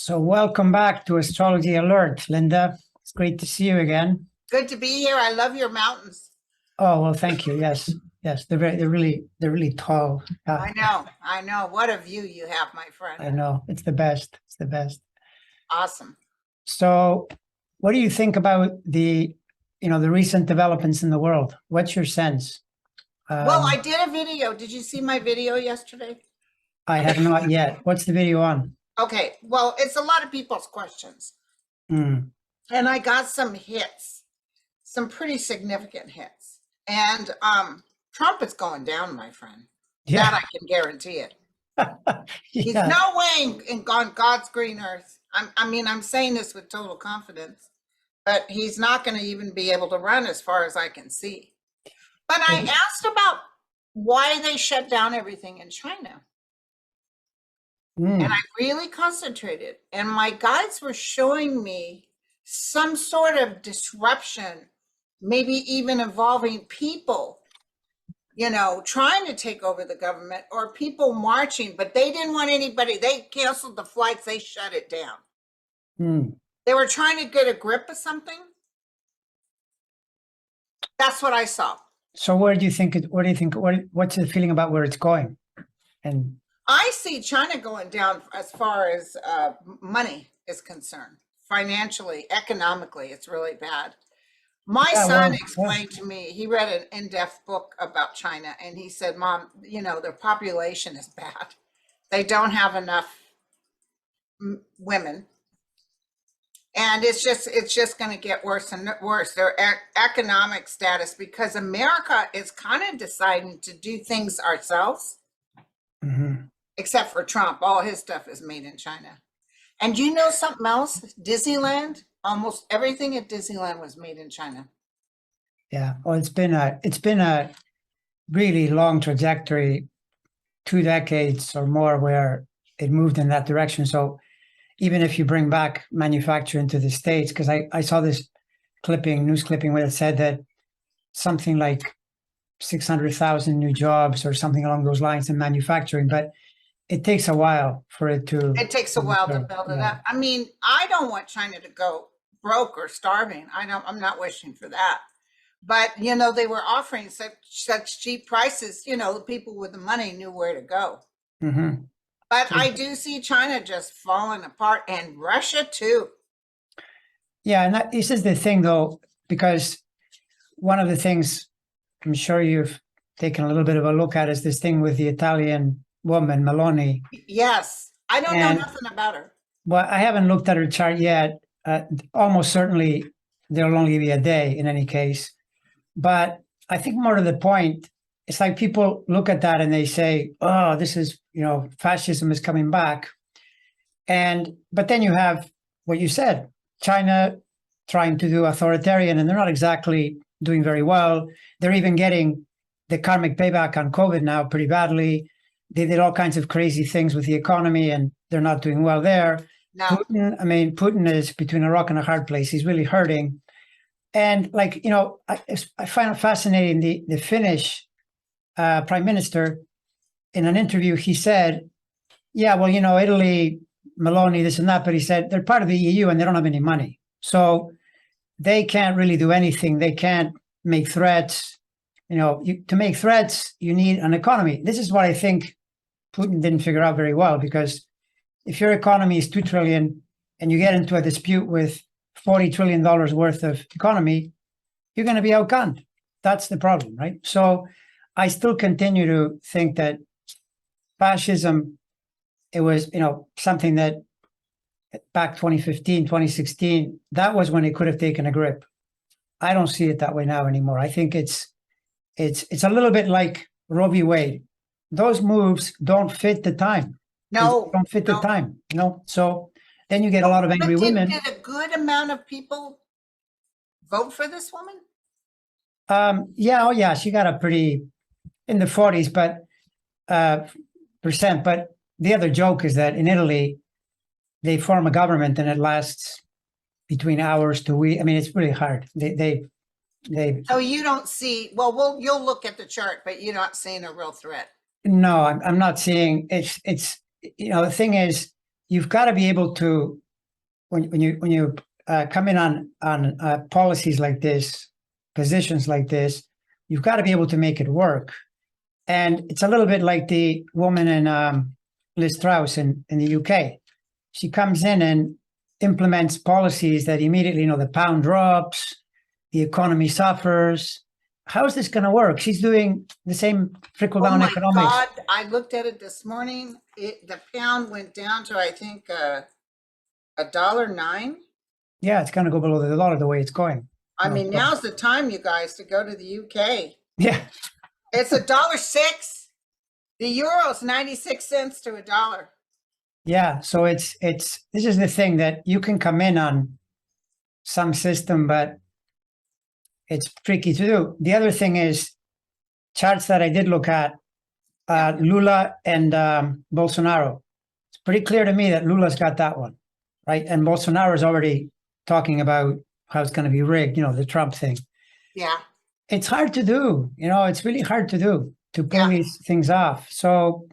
So welcome back to Astrology Alert, Linda. It's great to see you again. Good to be here. I love your mountains. Oh, well, thank you. Yes, yes, they're really tall. I know. What a view you have, my friend. I know. It's the best. It's the best. Awesome. So, what do you think about the recent developments in the world? What's your sense? Well, I did a video. Did you see my video yesterday? I have not yet. What's the video on? Okay. Well, it's a lot of people's questions. Mm. And I got some hits, some pretty significant hits. And Trump is going down, my friend. Yeah. That I can guarantee it. Yeah. He's no way on God's green earth. I'm saying this with total confidence, but he's not going to even be able to run as far as I can see. But I asked about why they shut down everything in China. And I really concentrated. And my guides were showing me some sort of disruption, maybe even involving people, trying to take over the government or people marching, but they didn't want anybody. They canceled the flights. They shut it down. They were trying to get a grip of something. That's what I saw. So what's the feeling about where it's going? And I see China going down as far as money is concerned. Financially, economically, it's really bad. My son explained to me, he read an in-depth book about China, and he said, Mom, their population is bad. They don't have enough women. And it's just going to get worse and worse. Their economic status, because America is kind of deciding to do things ourselves. Except for Trump, all his stuff is made in China. And you know something else? Disneyland, almost everything at Disneyland was made in China. Yeah, well, it's been a really long trajectory, 2 decades or more, where it moved in that direction. So even if you bring back manufacturing to the States, because I saw this news clipping where it said that something like 600,000 new jobs or something along those lines in manufacturing, but it takes a while for it to. It takes a while to build it up. I mean, I don't want China to go broke or starving. I'm not wishing for that. But, they were offering such cheap prices, the people with the money knew where to go. But I do see China just falling apart, and Russia too. Yeah, and this is the thing, though, because one of the things I'm sure you've taken a little bit of a look at is this thing with the Italian woman, Meloni. Yes, I don't know nothing about her. Well, I haven't looked at her chart yet. Almost certainly there'll only be a day in any case. But I think more to the point, it's like people look at that and they say, oh, this is, fascism is coming back. But then you have what you said, China trying to do authoritarian, and they're not exactly doing very well. They're even getting the karmic payback on COVID now pretty badly. They did all kinds of crazy things with the economy, and they're not doing well there. No. Putin is between a rock and a hard place. He's really hurting. And I find it fascinating, the Finnish prime minister, in an interview, he said, yeah, well, Italy, Meloni, this and that, but he said they're part of the EU and they don't have any money. So they can't really do anything. They can't make threats. To make threats, you need an economy. This is what I think Putin didn't figure out very well, because if your economy is 2 trillion and you get into a dispute with $40 trillion worth of economy, you're going to be outgunned. That's the problem, right? So I still continue to think that fascism, it was, something that back 2015, 2016, that was when it could have taken a grip. I don't see it that way now anymore. I think it's a little bit like Roe v. Wade. Those moves don't fit the time. No, don't fit the time. So then you get a lot of angry women. Did a good amount of people vote for this woman? Yeah, she got a pretty in the 40s, but percent. But the other joke is that in Italy, they form a government and it lasts between hours to weeks. It's really hard. They. So you don't see. Well, you'll look at the chart, but you're not seeing a real threat. No, I'm not seeing. It's the thing is, you've got to be able to, when you come in on policies like this, positions like this, you've got to be able to make it work. And it's a little bit like the woman in Liz Truss in the UK. She comes in and implements policies that immediately, the pound drops, the economy suffers. How is this going to work? She's doing the same trickle down economics. God, I looked at it this morning. The pound went down to, I think, $1.09. Yeah, it's going to go below the dollar the way it's going. I mean, now's the time, you guys, to go to the UK. Yeah. It's $1.06. The euro's 96 cents to $1. Yeah. So this is the thing, that you can come in on some system, but it's tricky to do. The other thing is charts that I did look at, Lula and Bolsonaro. It's pretty clear to me that Lula's got that one, right? And Bolsonaro is already talking about how it's going to be rigged, the Trump thing. Yeah. It's hard to do, it's really hard to do, to pull these things off. So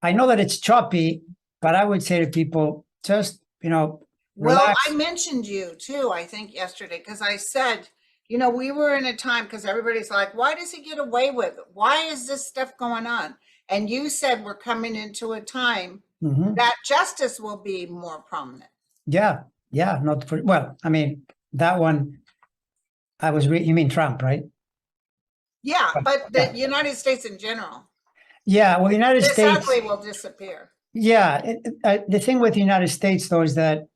I know that it's choppy, but I would say to people, just, relax. Well, I mentioned you too, I think yesterday, because I said, we were in a time, because everybody's like, why does he get away with it? Why is this stuff going on? And you said we're coming into a time that justice will be more prominent. Yeah. Well, I mean, that one, you mean Trump, right? Yeah, but the United States in general. Yeah, well, the United States sadly will disappear. Yeah, the thing with the United States, though, is that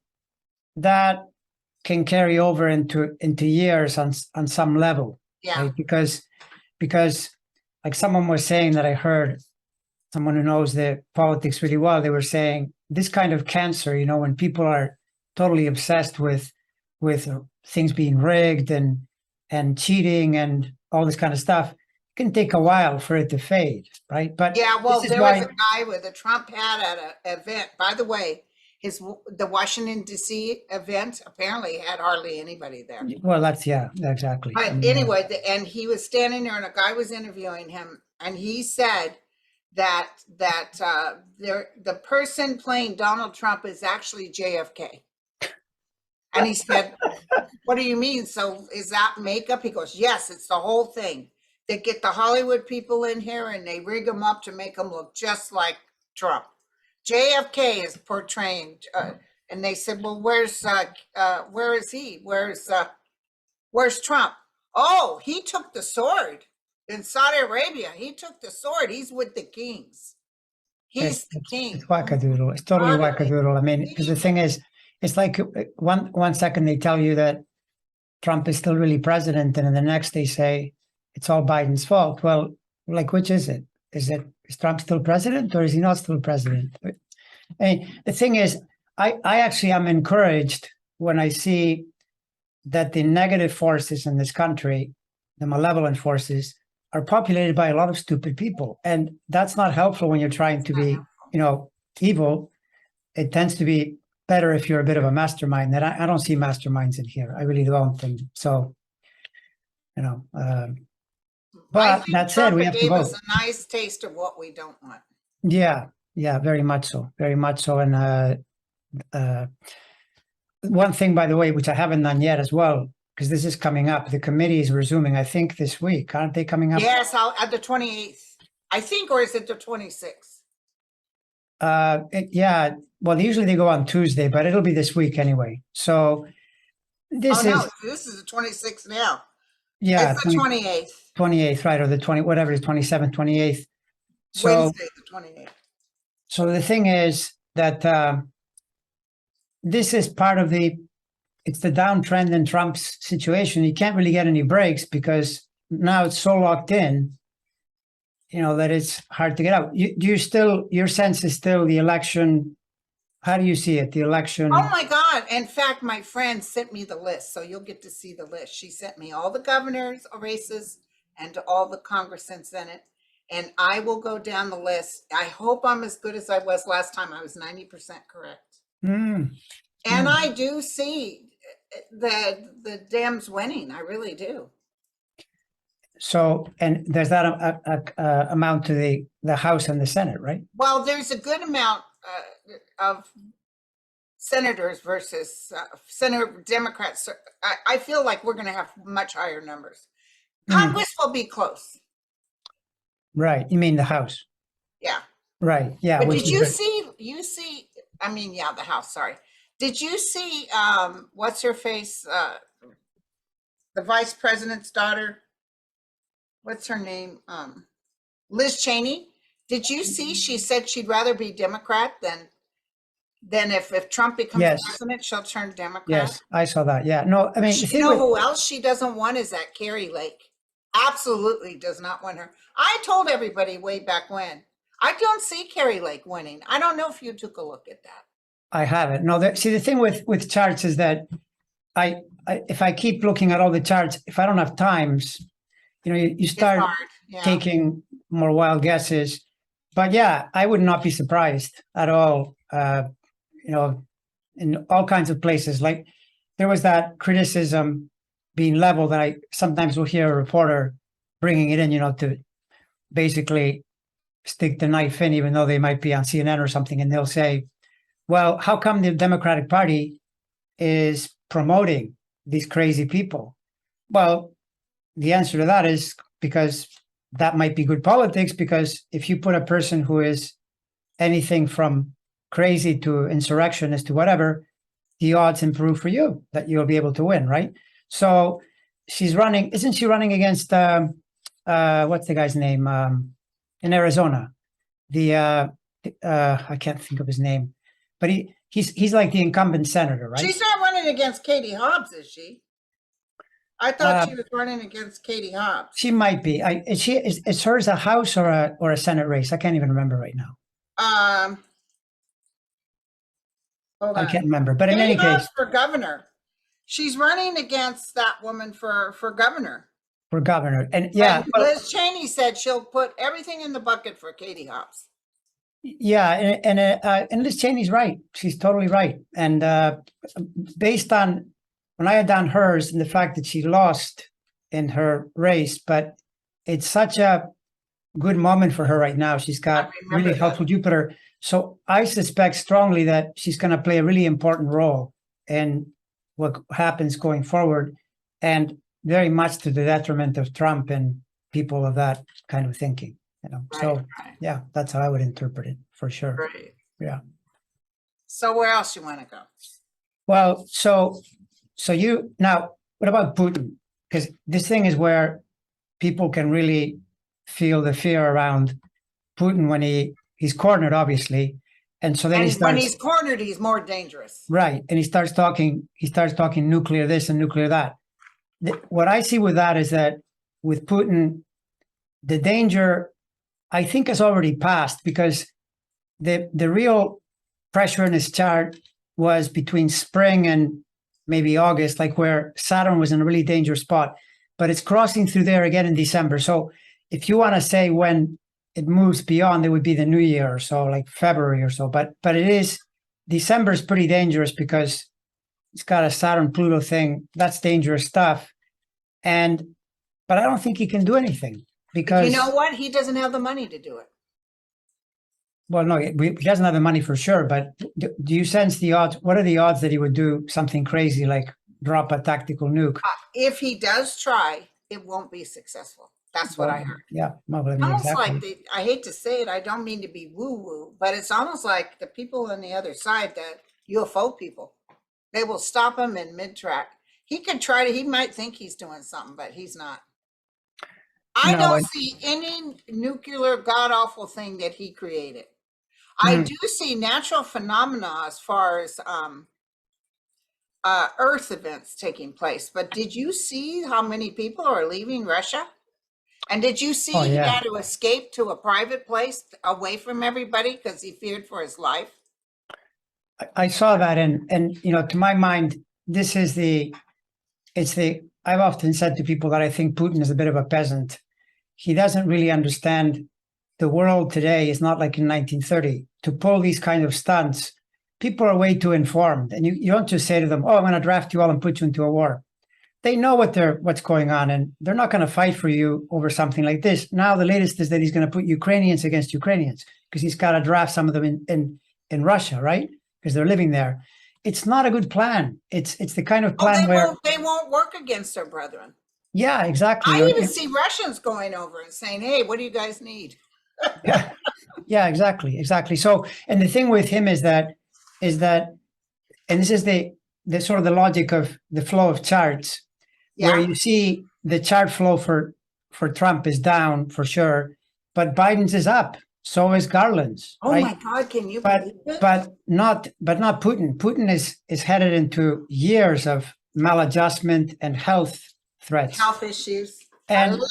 can carry over into years on some level. Yeah. Right? Because like someone was saying, that I heard, someone who knows the politics really well, they were saying this kind of cancer, when people are totally obsessed with things being rigged and cheating and all this kind of stuff, it can take a while for it to fade, right? But yeah, well, there was a guy with a Trump hat at an event. By the way, the Washington D.C. event apparently had hardly anybody there. Well, exactly. But anyway, and he was standing there, and a guy was interviewing him, and he said that the person playing Donald Trump is actually JFK. And he said, what do you mean? So is that makeup? He goes, yes, it's the whole thing. They get the Hollywood people in here and they rig them up to make them look just like Trump. JFK is portraying, and they said, well, where is he? Where's Trump? Oh, he took the sword in Saudi Arabia. He took the sword. He's with the kings. He's the king. It's wackadoodle. It's totally wackadoodle. I mean, because the thing is, it's like one second they tell you that Trump is still really president, and then the next they say it's all Biden's fault. Well, like, which is it? Is Trump still president, or is he not still president? I mean, the thing is, I actually am encouraged when I see that the negative forces in this country, the malevolent forces, are populated by a lot of stupid people. And that's not helpful when you're trying to be, evil. It tends to be better if you're a bit of a mastermind. That I don't see masterminds in here. I really don't. And so, but that said, we have to vote. Gave us a nice taste of what we don't want. Yeah, very much so, very much so. And one thing, by the way, which I haven't done yet as well, because this is coming up, the committee is resuming, I think, this week. Aren't they coming up? Yes, at the 28th, I think, or is it the 26th? Yeah, well, usually they go on Tuesday, but it'll be this week anyway. So this is the 26th now. Yeah, it's the 28th. 28th, right, or the 20, whatever it is, 27th, 28th. So, Wednesday, the 28th. So the thing is that this is part of it's the downtrend in Trump's situation. He can't really get any breaks because now it's so locked in, that it's hard to get out. Your sense is still the election. How do you see it? The election? Oh my God. In fact, my friend sent me the list. So you'll get to see the list. She sent me all the governor's races and all the Congress and Senate. And I will go down the list. I hope I'm as good as I was last time. I was 90% correct. And I do see the Dems winning. I really do. So, and there's that amount to the House and the Senate, right? Well, there's a good amount of senators versus Senate Democrats. I feel like we're going to have much higher numbers. Congress will be close. Right. You mean the House? Yeah. Right. Yeah. But Which did is you good. see, I mean, yeah, the House, sorry. Did you see, what's her face? The vice president's daughter? What's her name? Liz Cheney. Did you see, she said she'd rather be Democrat than if Trump becomes Yes. president, she'll turn Democrat. Yes. I saw that. Yeah. No, I mean, the You thing know with, who else she doesn't want is that Carrie Lake. Absolutely does not want her. I told everybody way back when, I don't see Carrie Lake winning. I don't know if you took a look at that. I haven't. No, see, the thing with charts is that I if I keep looking at all the charts, if I don't have times, you know, you It's start hard. Yeah. taking more wild guesses. But yeah, I would not be surprised at all. You know, in all kinds of places. Like there was that criticism being leveled that I sometimes will hear a reporter bringing it in, you know, to basically stick the knife in, even though they might be on CNN or something, and they'll say, well, how come the Democratic Party is promoting these crazy people? Well, the answer to that is because that might be good politics, because if you put a person who is anything from crazy to insurrectionist to whatever, the odds improve for you that you'll be able to win, right? So she's running, isn't she running against, what's the guy's name in Arizona? I can't think of his name, but he's like the incumbent senator, right? She's not running against Katie Hobbs, is she? I thought she was running against Katie Hobbs. She might be. Is hers a House or a Senate race? I can't even remember right now. Hold on. I can't remember. But in Katie any Hobbs case, for governor. She's running against that woman for governor. for governor, and yeah, And Liz Cheney said she'll put everything in the bucket for Katie Hobbs. yeah, and Liz Cheney's right. She's totally right. And based on when I had done hers and the fact that she lost in her race, but it's such a good moment for her right now. She's got really helpful Jupiter. So I suspect strongly that she's going to play a really important role in what happens going forward, and very much to the detriment of Trump and people of that kind of thinking. You know, Right, so right. yeah, that's how I would interpret it for sure. Right. Yeah. So where else you want to go? Well, so you now, what about Putin? Because this thing is where people can really feel the fear around Putin when he's cornered, obviously, and so then And he starts, when he's cornered, he's more dangerous. right, and he starts talking nuclear this and nuclear that. What I see with that is that with Putin, the danger, I think, has already passed, because the real pressure in his chart was between spring and maybe August, like where Saturn was in a really dangerous spot, but it's crossing through there again in December. So if you want to say when it moves beyond, it would be the new year or so, like February or so. But it is, December is pretty dangerous because it's got a Saturn Pluto thing. That's dangerous stuff. But I don't think he can do anything, because You know what? He doesn't have the money to do it. well, no, he doesn't have the money for sure. But do you sense the odds? What are the odds that he would do something crazy like drop a tactical nuke? If he does try, it won't be successful. That's what I heard. Yeah, well, I mean, Almost exactly. like I hate to say it, I don't mean to be woo-woo, but it's almost like the people on the other side, that UFO people, they will stop him in mid-track. He could try to, he might think he's doing something, but he's not. I don't see any nuclear god-awful thing that he created. I do see natural phenomena as far as Earth events taking place. But did you see how many people are leaving Russia? And did you see he had to escape to a private place away from everybody because he feared for his life? I saw that, and you know, to my mind, this is I've often said to people that I think Putin is a bit of a peasant. He doesn't really understand the world today is not like in 1930. To pull these kind of stunts, people are way too informed, and you don't just say to them, "Oh, I'm going to draft you all and put you into a war." They know what's going on, and they're not going to fight for you over something like this. Now, the latest is that he's going to put Ukrainians against Ukrainians because he's got to draft some of them in Russia, right? Because they're living there. it's not a good plan. It's the kind of Oh, plan where, they won't work against their brethren. yeah, exactly. I even see Russians going over and saying, "Hey, what do you guys need?" Yeah, yeah, exactly. So, and the thing with him is that, and this is the sort of the logic of the flow of charts, where Yeah. you see the chart flow for Trump is down for sure, but Biden's is up. So is Garland's, Oh right? my God, can you But believe it? not Putin. Putin is headed into years of maladjustment and health threats. Health issues. I love And it.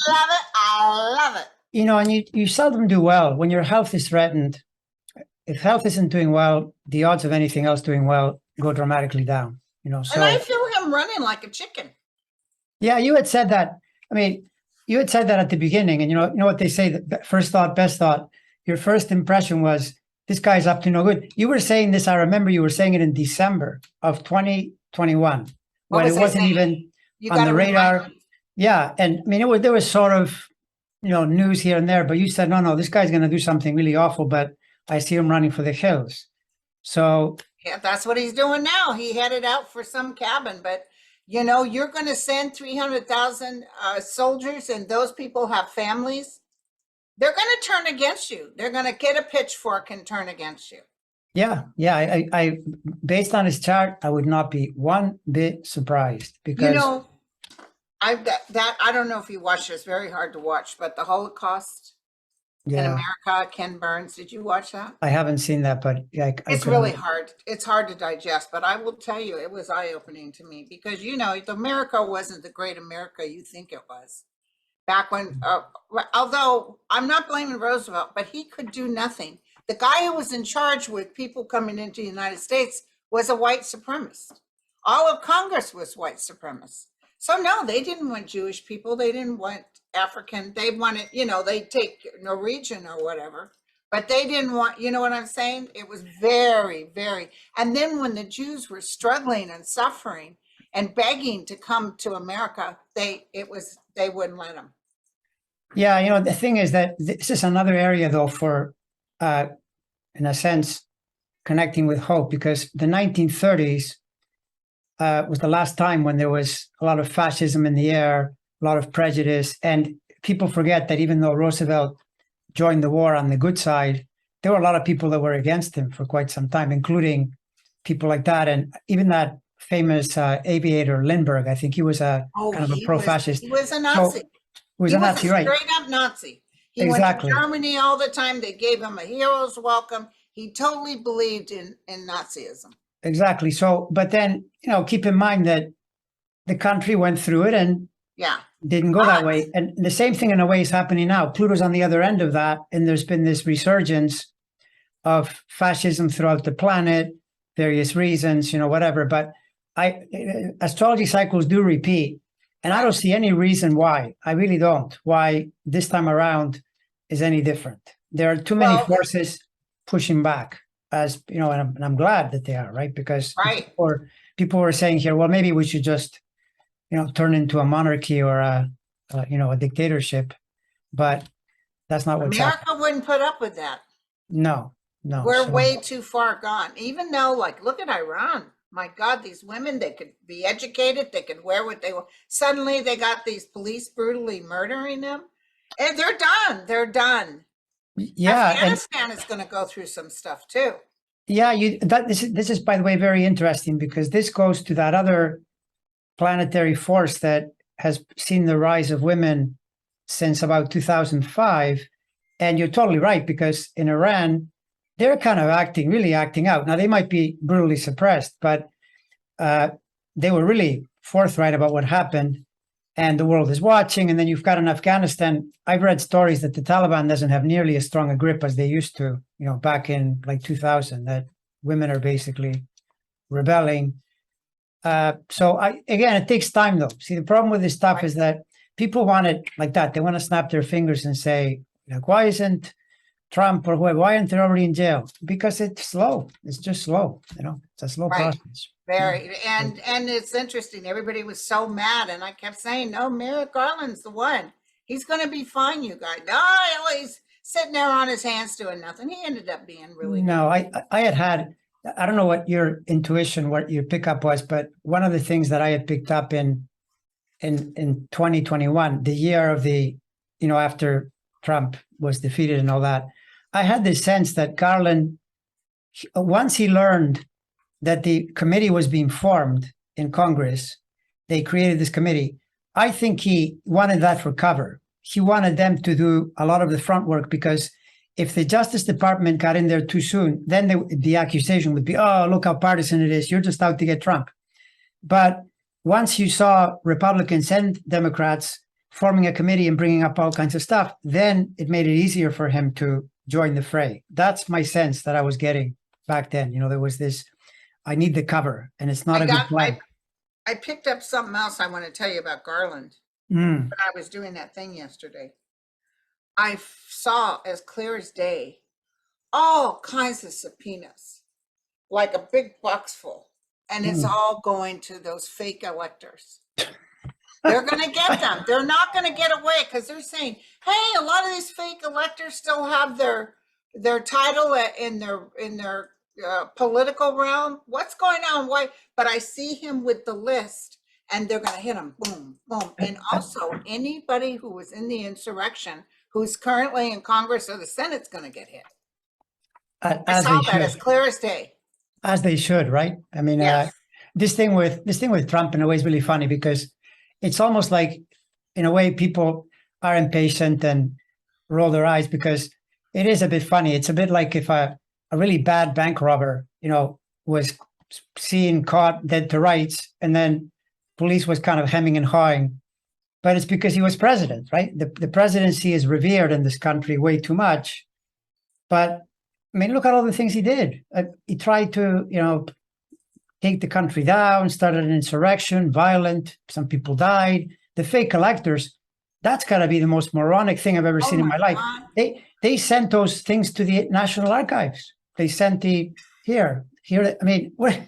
I love it. and you seldom do well when your health is threatened. If health isn't doing well, the odds of anything else doing well go dramatically down. And I So feel him running like a chicken. yeah, you had said that. I mean, you had said that at the beginning, and you know what they say: that first thought, best thought. Your first impression was this guy's up to no good. You were saying this. I remember you were saying it in December of 2021 What when it was I wasn't saying? even You on got the to radar. remind me. Yeah, and I mean, there was sort of news here and there, but you said no, this guy's going to do something really awful. But I see him running for the hills. So Yeah, that's what he's doing now. He headed out for some cabin, but you're going to send 300,000 soldiers, and those people have families. They're going to turn against you. They're going to get a pitchfork and turn against you. yeah, I based on his chart, I would not be one bit surprised You because know, I don't know if you watched this. Very hard to watch, but the Holocaust in yeah, America, Ken Burns. Did you watch that? I haven't seen that, but yeah, I It's could really hard. It's hard to digest, but I will tell you, it was eye-opening to me because the America wasn't the great America you think it was. Back when, although I'm not blaming Roosevelt, but he could do nothing. The guy who was in charge with people coming into the United States was a white supremacist. All of Congress was white supremacists. So no, they didn't want Jewish people. They didn't want African. They wanted, they'd take Norwegian or whatever, but they didn't want, you know what I'm saying? It was very, very. And then when the Jews were struggling and suffering and begging to come to America, they wouldn't let them. Yeah, the thing is that this is another area, though, for, in a sense, connecting with hope, because the 1930s was the last time when there was a lot of fascism in the air, a lot of prejudice, and people forget that even though Roosevelt joined the war on the good side, there were a lot of people that were against him for quite some time, including people like that, and even that famous aviator Lindbergh. I think he was kind of a pro-fascist. He was a So Nazi. he was He a was Nazi, a right? straight up Nazi. He Exactly. went to Germany all the time. They gave him a hero's welcome. He totally believed in Nazism. Exactly. So, but then, keep in mind that the country went through it and Yeah. didn't go that way. And the same thing in a way is happening now. Pluto's on the other end of that. And there's been this resurgence of fascism throughout the planet, various reasons, whatever. But astrology cycles do repeat. And I don't see any reason why. I really don't. Why this time around is any different. There are too many forces pushing back, as and I'm glad that they are, right? Because right. people were saying here, well, maybe we should just turn into a monarchy or a dictatorship, but that's not what's America happening. wouldn't put up with that. No. We're way too far gone. Even though, look at Iran. My God, these women, they could be educated, they could wear what they want. Suddenly they got these police brutally murdering them. And they're done. They're done. Yeah. Afghanistan is going to go through some stuff too. Yeah, this is, by the way, very interesting, because this goes to that other planetary force that has seen the rise of women since about 2005. And you're totally right, because in Iran, they're kind of really acting out. Now, they might be brutally suppressed, but they were really forthright about what happened, and the world is watching. And then you've got in Afghanistan, I've read stories that the Taliban doesn't have nearly as strong a grip as they used to, back in 2000, that women are basically rebelling. So again, it takes time, though. See, the problem with this stuff is that people want it like that. They want to snap their fingers and say, why isn't Trump or whoever, why aren't they already in jail? Because it's slow. It's just slow. It's a slow process. Very. And it's interesting. Everybody was so mad. And I kept saying, no, Merrick Garland's the one. He's going to be fine, you guys. No, he's sitting there on his hands doing nothing. He ended up being really No, good. I had I don't know what your intuition, what your pickup was, but one of the things that I had picked up in 2021, the year of the, after Trump was defeated and all that, I had this sense that Garland, once he learned that the committee was being formed in Congress, they created this committee. I think he wanted that for cover. He wanted them to do a lot of the front work, because if the Justice Department got in there too soon, then the accusation would be, oh, look how partisan it is. You're just out to get Trump. But once you saw Republicans and Democrats forming a committee and bringing up all kinds of stuff, then it made it easier for him to join the fray. That's my sense that I was getting back then. There was this, I need the cover, and it's not a good plan. I picked up something else I want to tell you about Garland. Mm. When I was doing that thing yesterday, I saw as clear as day all kinds of subpoenas, like a big box full, and it's all going to those fake electors. They're going to get them. They're not going to get away, because they're saying, hey, a lot of these fake electors still have their title in their political realm. What's going on? Why? But I see him with the list, and they're going to hit him. Boom, boom. And also, anybody who was in the insurrection who's currently in Congress or the Senate's going to get hit. I saw that as clear as day. As they should, right? I mean, yes. This thing with Trump in a way is really funny, because it's almost like, in a way, people are impatient and roll their eyes, because it is a bit funny. It's a bit like if a really bad bank robber, was seen caught dead to rights, and then police was kind of hemming and hawing. But it's because he was president, right? The presidency is revered in this country way too much. But I mean, look at all the things he did. He tried to, take the country down, started an insurrection, violent. Some people died. The fake electors, that's got to be the most moronic thing I've ever seen in my life. They sent those things to the National Archives. They sent here. I mean, what?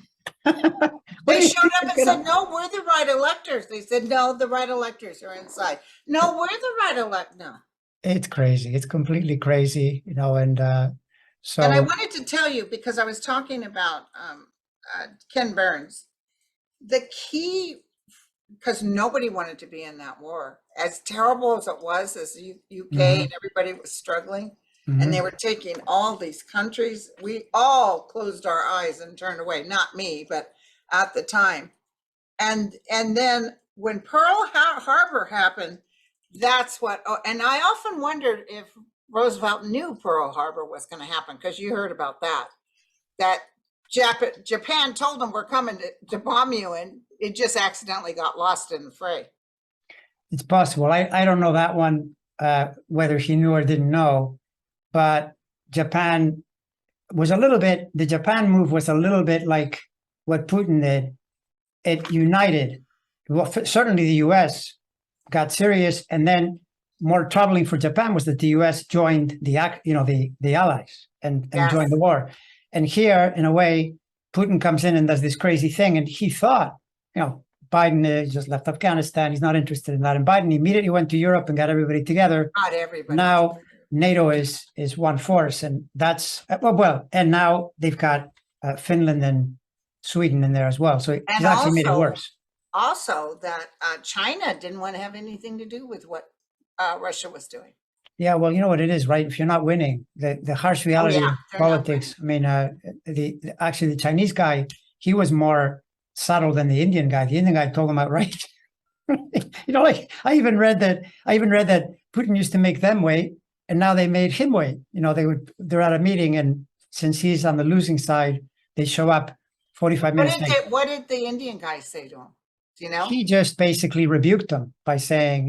They showed up and said, no, we're the right electors. They said, no, the right electors are inside. No, we're the right elect. No. It's crazy. It's completely crazy, and so. And I wanted to tell you, because I was talking about Ken Burns, the key, because nobody wanted to be in that war, as terrible as it was, as UK and everybody was struggling, and they were taking all these countries. We all closed our eyes and turned away. Not me, but at the time. And then when Pearl Harbor happened, that's what, and I often wondered if Roosevelt knew Pearl Harbor was going to happen, because you heard about that Japan told them, we're coming to bomb you, and it just accidentally got lost in the fray. It's possible. I don't know that one, whether he knew or didn't know, but Japan was the Japan move was a little bit like what Putin did. It united. Well, certainly the US got serious, and then more troubling for Japan was that the US joined the allies and joined the war. And here, in a way, Putin comes in and does this crazy thing. And he thought, Biden just left Afghanistan. He's not interested in that. And Biden immediately went to Europe and got everybody together. Not everybody. Now NATO is one force, and that's and now they've got Finland and Sweden in there as well. So it's actually made it worse. Also, that China didn't want to have anything to do with what Russia was doing. Yeah, well, you know what it is, right? If you're not winning, the harsh reality of politics. I mean, the Chinese guy, he was more subtle than the Indian guy. The Indian guy told him outright. I even read that Putin used to make them wait, and now they made him wait. They're at a meeting, and since he's on the losing side, they show up 45 minutes late. What did the Indian guy say to him? Do you know? He just basically rebuked them by saying,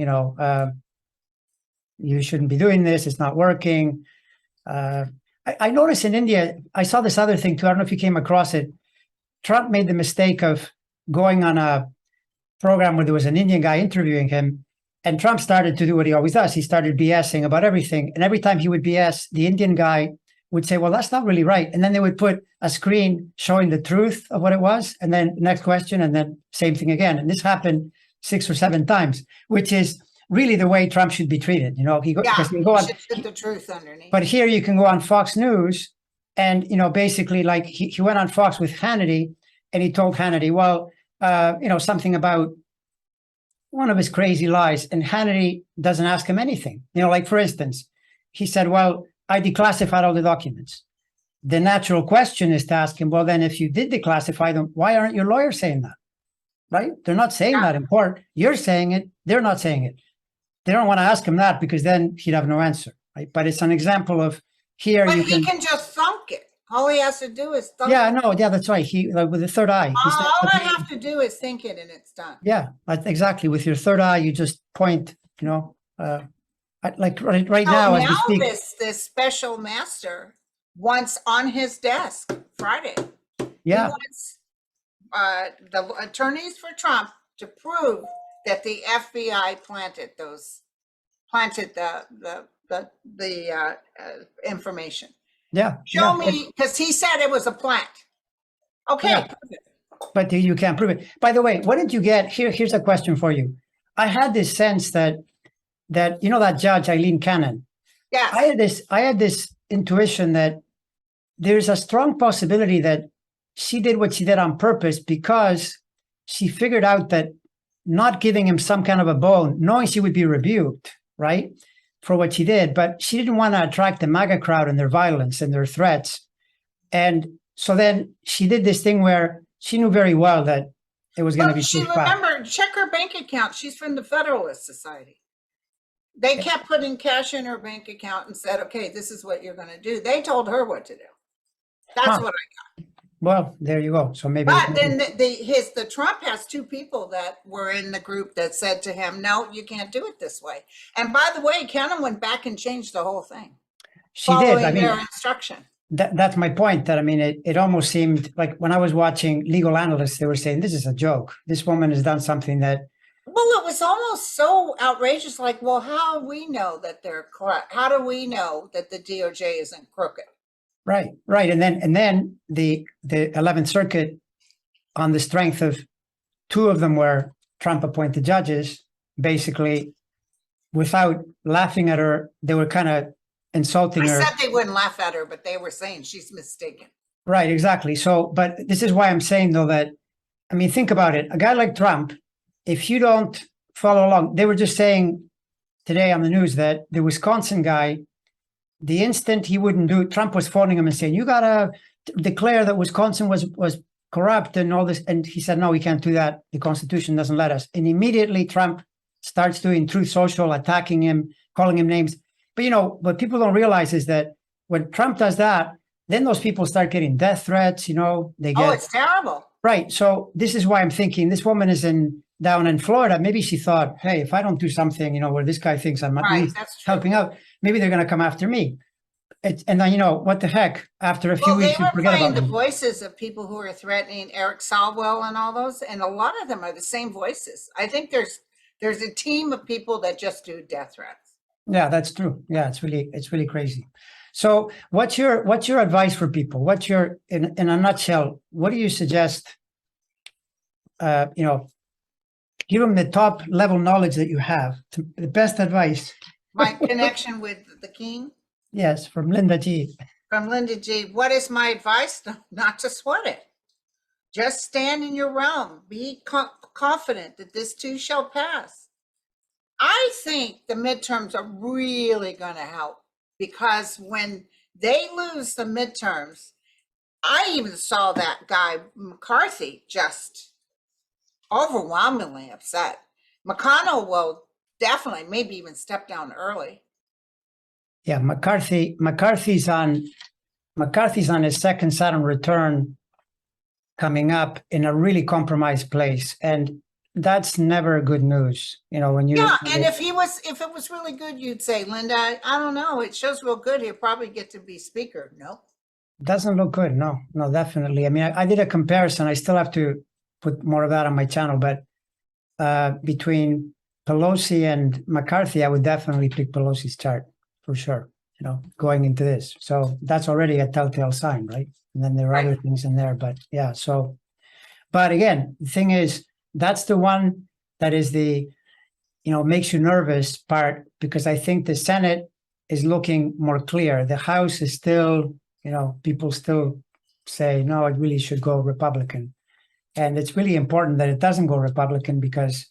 you shouldn't be doing this. It's not working. I noticed in India, I saw this other thing too. I don't know if you came across it. Trump made the mistake of going on a program where there was an Indian guy interviewing him, and Trump started to do what he always does. He started BSing about everything. And every time he would BS, the Indian guy would say, well, that's not really right. And then they would put a screen showing the truth of what it was. And then next question, and then same thing again. And this happened 6 or 7 times, which is really the way Trump should be treated. He should put the truth underneath. But here you can go on Fox News And, basically, like he went on Fox with Hannity, and he told Hannity, well, something about one of his crazy lies. And Hannity doesn't ask him anything. Like, for instance, he said, well, I declassified all the documents. The natural question is to ask him, well, then if you did declassify them, why aren't your lawyers saying that? Right? They're not saying that in court. You're saying it. They're not saying it. They don't want to ask him that because then he'd have no answer. Right? But it's an example of here. But he can just thunk it. All he has to do is thunk Yeah, it. no, yeah, that's right. He with the third eye. All I have to do is think it and it's done. Yeah, exactly. With your third eye, you just point, like right now as we speak. This special master wants on his desk Friday. Yeah. He wants the attorneys for Trump to prove that the FBI planted the information. Yeah. Show me, because he said it was a plant. Okay. Yeah. But you can't prove it. By the way, what did you get? Here's a question for you. I had this sense that that judge Eileen Cannon. Yeah. I had this intuition that there's a strong possibility that she did what she did on purpose because she figured out that not giving him some kind of a bone, knowing she would be rebuked, right, for what she did, but she didn't want to attract the MAGA crowd and their violence and their threats. And so then she did this thing where she knew very well that it was going to be pushed back. Remember, check her bank account. She's from the Federalist Society. They kept putting cash in her bank account and said, okay, this is what you're going to do. They told her what to do. That's what I got. Well, there you go. So maybe. But then the Trump has two people that were in the group that said to him, no, you can't do it this way. And by the way, Cannon went back and changed the whole thing. She did. I mean, their instruction. That's my point. That, I mean, it almost seemed like when I was watching legal analysts, they were saying, this is a joke. This woman has done something that. Well, it was almost so outrageous. Like, well, how do we know that they're correct? How do we know that the DOJ isn't crooked? Right. And then the 11th Circuit, on the strength of two of them were Trump appointed judges, basically, without laughing at her, they were kind of insulting her. I said they wouldn't laugh at her, but they were saying she's mistaken. Right, exactly. So, but this is why I'm saying, though, that, I mean, think about it. A guy like Trump, if you don't follow along, they were just saying today on the news that the Wisconsin guy, the instant he wouldn't do it, Trump was phoning him and saying, you got to declare that Wisconsin was corrupt and all this. And he said, no, we can't do that. The Constitution doesn't let us. And immediately Trump starts doing Truth Social, attacking him, calling him names. But, what people don't realize is that when Trump does that, then those people start getting death threats, they get. Oh, it's terrible. Right. So this is why I'm thinking this woman is down in Florida. Maybe she thought, hey, if I don't do something, where this guy thinks I'm helping out, maybe they're going to come after me. And then, what the heck? After a few weeks, they were playing the voices of people who are threatening Eric Swalwell and all those, and a lot of them are the same voices. I think there's a team of people that just do death threats. Yeah, that's true. Yeah, it's really crazy. So, what's your advice for people? What's your in a nutshell? What do you suggest? Give them the top level knowledge that you have. The best advice. My connection with the king. Yes, from Linda G. From Linda G. What is my advice? Not to sweat it. Just stand in your realm. Be confident that this too shall pass. I think the midterms are really going to help, because when they lose the midterms, I even saw that guy McCarthy just overwhelmingly upset. McConnell will definitely maybe even step down early. Yeah, McCarthy's on his second Saturn return coming up in a really compromised place, and that's never good news. When you and if it was really good, you'd say, Linda, I don't know, it shows real good, he'll probably get to be speaker. No, doesn't look good. No, definitely. I mean, I did a comparison. I still have to put more of that on my channel, but between Pelosi and McCarthy, I would definitely pick Pelosi's chart for sure, going into this. So that's already a telltale sign, right? And then there are other things in there, but yeah. So, but again, the thing is, that's the one that is the, makes you nervous part, because I think the Senate is looking more clear. The House is still people still say, no, it really should go Republican. And it's really important that it doesn't go Republican because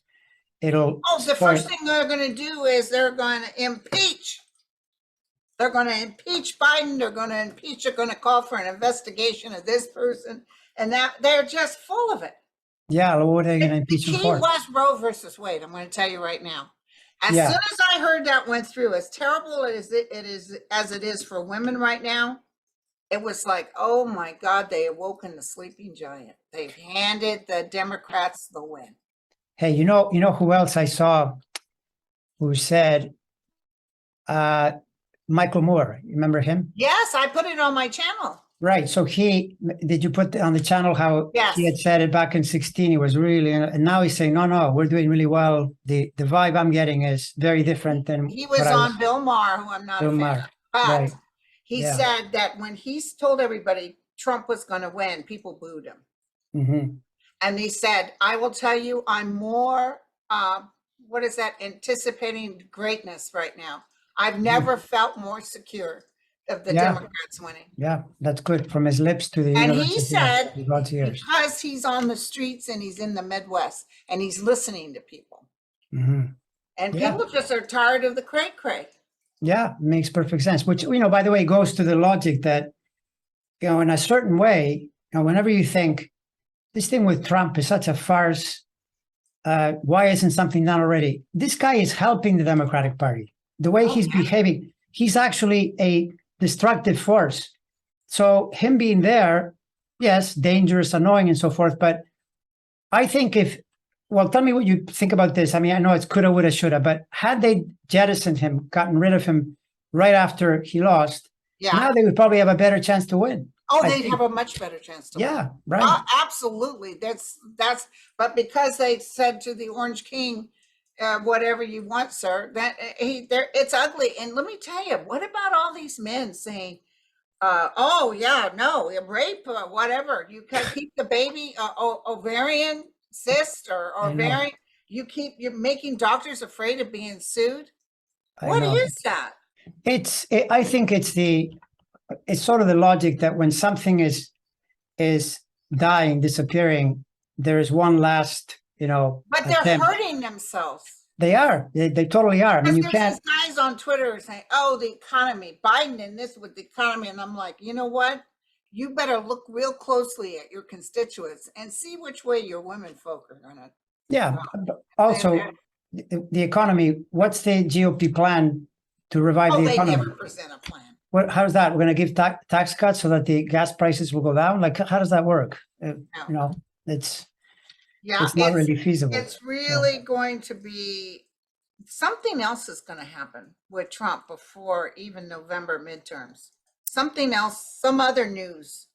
it'll Oh, the spoil. first thing they're going to do is they're going to impeach. They're going to impeach Biden. They're going to impeach. They're going to call for an investigation of this person, and that they're just full of it. Yeah, what are they going to The impeach him key for? was Roe versus Wade. I'm going to tell you right now. As Yeah. soon as I heard that went through, as terrible as it is for women right now, it was like, oh my God, they awoken the sleeping giant. They've handed the Democrats the win. Hey, you know who else I saw who said, Michael Moore, you remember him? Yes, I put it on my channel. Right. So did you put on the channel how Yes. he had said it back in 16? He was really, and now he's saying, no, we're doing really well. The vibe I'm getting is very different than He was what on Bill Maher, who I'm not Bill a fan Maher. of. But Right. he Yeah. said that when he told everybody Trump was going to win, people booed him. Mm-hmm. And he said, I will tell you, I'm more, anticipating greatness right now. I've never felt more secure of the Democrats winning. Yeah, that's good. From his lips to the And he university said, of God's ears. because he's on the streets and he's in the Midwest and he's listening to people. Mm-hmm. And Yeah. people just are tired of the cray-cray. Yeah, makes perfect sense. Which, by the way, goes to the logic that, in a certain way, whenever you think this thing with Trump is such a farce, why isn't something done already? This guy is helping the Democratic Party. The way he's behaving, he's actually a destructive force. So him being there, yes, dangerous, annoying, and so forth. But I think tell me what you think about this. I mean, I know it's coulda, woulda, shoulda, but had they jettisoned him, gotten rid of him right after he lost, now they would probably have a better chance to win. Oh, they'd have a much better chance to win. Yeah, right. Absolutely. But because they said to the Orange King, whatever you want, sir, that it's ugly. And let me tell you, what about all these men saying, rape, whatever. You can keep the baby, ovarian cyst or ovarian. You're making doctors afraid of being sued. What is that? I think it's sort of the logic that when something is dying, disappearing, there is one last, But they're attempt. hurting themselves. They are. They totally are. I mean, you can't. There's guys on Twitter saying, "Oh, the economy, Biden and this with the economy," and I'm like, you know what? You better look real closely at your constituents and see which way your women folk are gonna. Yeah. Also, the economy. What's the GOP plan to revive the economy? They never present a plan. How's that? We're going to give tax cuts so that the gas prices will go down. Like, how does that work? It's not really feasible. It's really going to be something else is going to happen with Trump before even November midterms. Something else, some other news.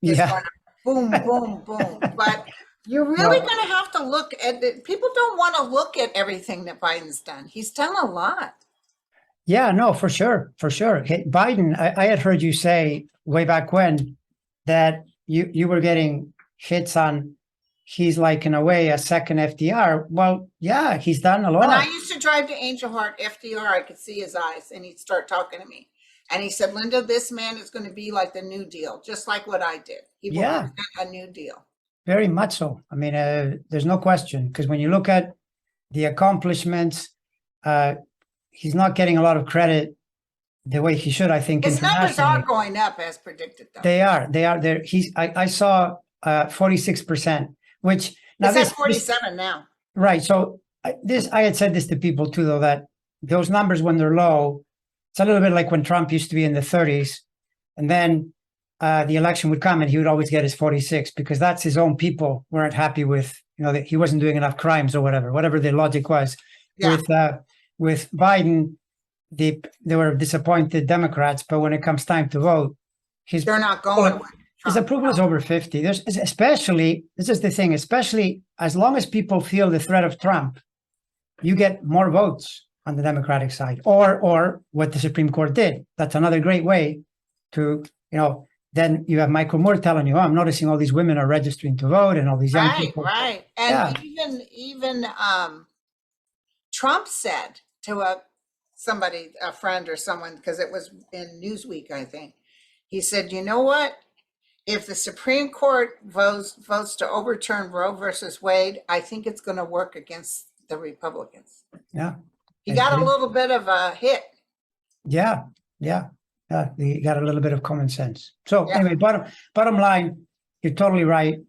Is going to boom, boom, boom. But you're really going to have to look at it. People don't want to look at everything that Biden's done. He's done a lot. Yeah, no, for sure. Hey, Biden, I had heard you say way back when that you were getting hits on. He's like, in a way, a second FDR. Well, yeah, he's done a lot. When I used to drive to Angel Heart, FDR, I could see his eyes, and he'd start talking to me. And he said, Linda, this man is going to be like the New Deal, just like what I did. He will present a New Deal. Very much so. I mean, there's no question. Because when you look at the accomplishments, he's not getting a lot of credit the way he should, I think. His numbers are going up as predicted, though. They are. There. I saw 46%. Which now it's at 47 now. Right. So I had said this to people too, though, that those numbers when they're low, it's a little bit like when Trump used to be in the 30s, and then the election would come and he would always get his 46 because that's his own people weren't happy with, that he wasn't doing enough crimes or whatever the logic was. Yeah. With Biden, they were disappointed Democrats, but when it comes time to vote, they're not going with. His approval is over 50. This is the thing, especially as long as people feel the threat of Trump, you get more votes on the Democratic side, or what the Supreme Court did. That's another great way to, then you have Michael Moore telling you, I'm noticing all these women are registering to vote and all these young people. Right. And even Trump said to a friend or someone, because it was in Newsweek, I think, He said, you know what? If the Supreme Court votes to overturn Roe versus Wade, I think it's going to work against the Republicans. Yeah. He got a little bit of a hit. Yeah. Yeah. He got a little bit of common sense. So Yeah. anyway, bottom line, you're totally right.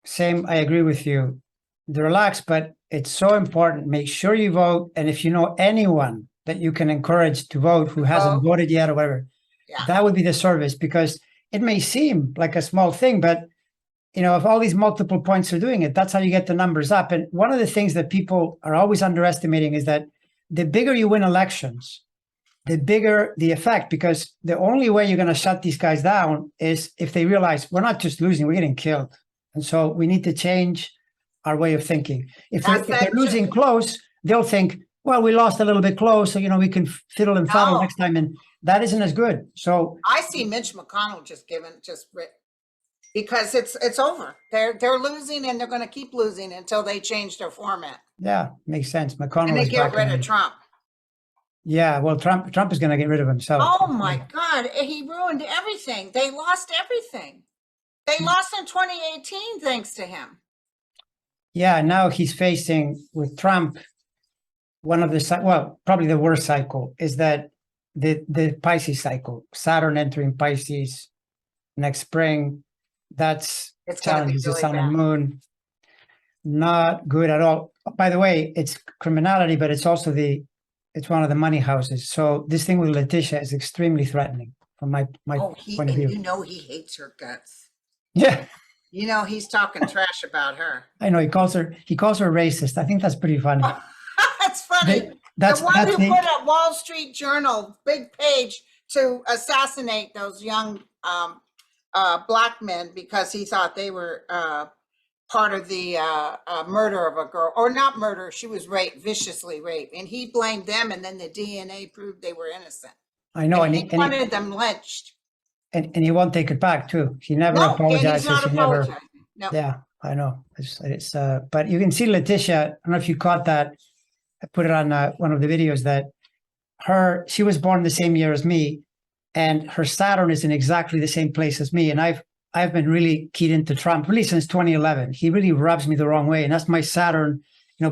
Same, I agree with you. Relax, but it's so important. Make sure you vote. And if you know anyone that you can encourage to vote who hasn't voted yet or whatever, that would be the service, because it may seem like a small thing, but if all these multiple points are doing it, that's how you get the numbers up. And one of the things that people are always underestimating is that the bigger you win elections, the bigger the effect, because the only way you're going to shut these guys down is if they realize we're not just losing, we're getting killed. And so we need to change our way of thinking. If they're losing close, they'll think, well, we lost a little bit close, so we can fiddle and faddle next time, and that isn't as good. So I see Mitch McConnell because it's over. They're losing, and they're going to keep losing until they change their format. Yeah, makes sense. McConnell and they get rid of Trump. Yeah, well, Trump is going to get rid of himself. Oh my God, he ruined everything. They lost everything. They lost in 2018 thanks to him. Yeah, now he's facing with Trump one of probably the worst cycle is that the Pisces cycle, Saturn entering Pisces next spring. That's challenges the sun and moon. Not good at all. By the way, it's criminality, but it's also it's one of the money houses. So this thing with Letitia is extremely threatening from my point of view. He hates her guts. Yeah. He's talking trash about her. I know he calls her racist. I think that's pretty funny. That's funny. The one who put a Wall Street Journal big page to assassinate those young black men because he thought they were part of the murder of a girl, or not murder. She was raped, viciously raped, and he blamed them. And then the DNA proved they were innocent. I know, and he wanted them lynched. And he won't take it back too. He never apologizes. He's not apologizing. No. Yeah, I know. It's but you can see Letitia. I don't know if you caught that. I put it on one of the videos that she was born the same year as me, and her Saturn is in exactly the same place as me. And I've been really keyed into Trump really since 2011. He really rubs me the wrong way, and that's my Saturn,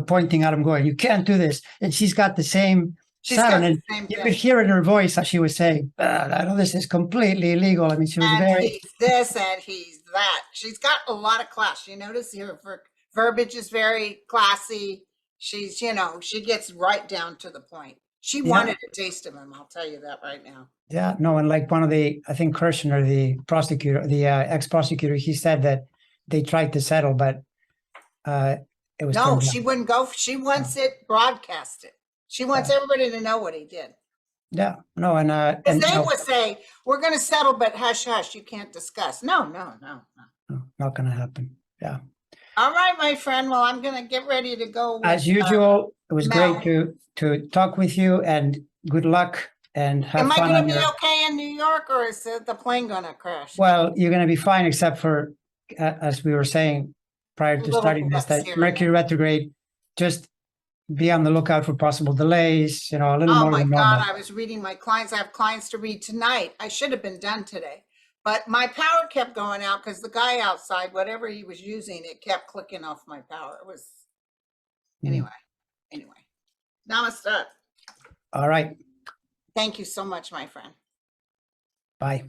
pointing at him, going, "You can't do this." And she's got the same Saturn, and you could hear in her voice how she was saying, "I know this is completely illegal." I mean, she was he's this and he's that. She's got a lot of class. You notice her verbiage is very classy. She's, she gets right down to the point. She wanted a taste of him. I'll tell you that right now. Yeah, no, and like one of I think Kirshner, the prosecutor, the ex-prosecutor, he said that they tried to settle, but it was no. She wouldn't go. She wants it broadcasted. She wants everybody to know what he did. Yeah, no, and they would say, we're going to settle, but hush, hush, you can't discuss. No. Not going to happen. Yeah. All right, my friend. Well, I'm going to get ready to go. As usual, it was great to talk with you, and good luck and have fun. Am I going to be okay in New York, or is the plane going to crash? Well, you're going to be fine, except for, as we were saying prior to starting this, that Mercury retrograde, just be on the lookout for possible delays, a little more than normal. Oh my God, I was reading my clients. I have clients to read tonight. I should have been done today, but my power kept going out because the guy outside, whatever he was using, it kept clicking off my power. It was, anyway. Namaste. All right. Thank you so much, my friend. Bye.